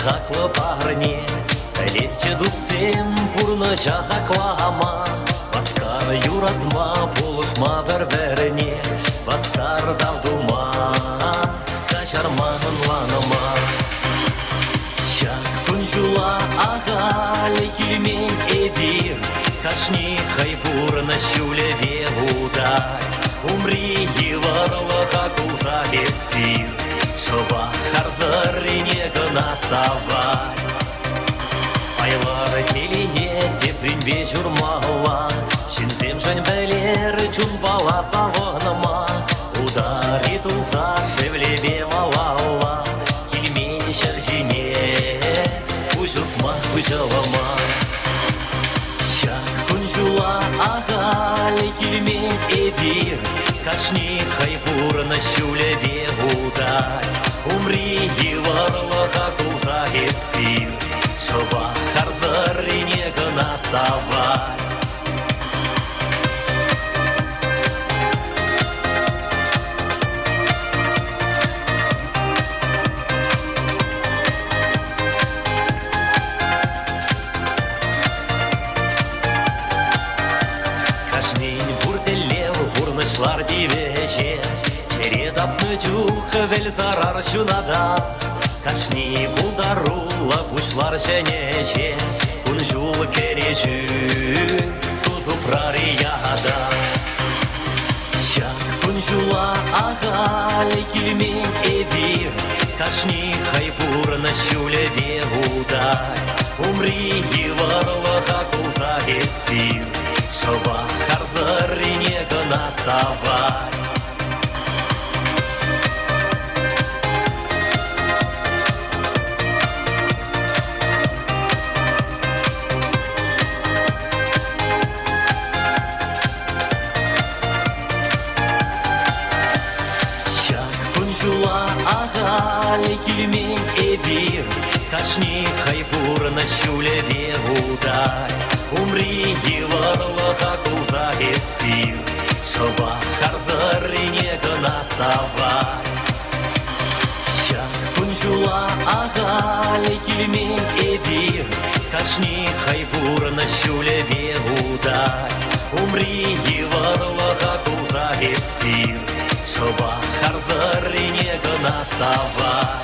хакла парне, лезче дусем пурны жахаклама. Баскар юратма, булышма бір-біріне, баскар давдума, качарманын ланыма. Шак күнжула ағалы келмен эдир, кашни хайпурны шулеве удать. Умри еварлыға кулза эфир, шоба харзырыне гына савай. Айлар келие тепринбе журмала, шинзем жань бәлер чун бала савыныма. Удари тулса шевлебе малала, келмені шәржіне, ұжысма ұжылыма. Шак күнжула ағалы келмен эдир, кашни хайпурны шулеве удать. Умри еварлыға кулза эфир, шоба харзырыне гына савай. Кашнин бурделев бурнышлар дивеже, чередапны жуха вел зарар шунада. Кашни булдарула кушлар женеже, кунжул кережу тузу прарияда. Шак кунжула ағалы келмен эдир, кашни хайпурны шулеве удать. Умри еварлыға кулза эфир, шоба харзырыне гына савай. Күнжула ағалы келмен эдир, кашни хайпурны шулеве удать. Умри еварлыға кулза эфир, шоба харзырыне гына савай. Шак күнжула ағалы келмен эдир, кашни хайпурны шулеве удать. Умри еварлыға кулза эфир, шоба харзырыне гына савай.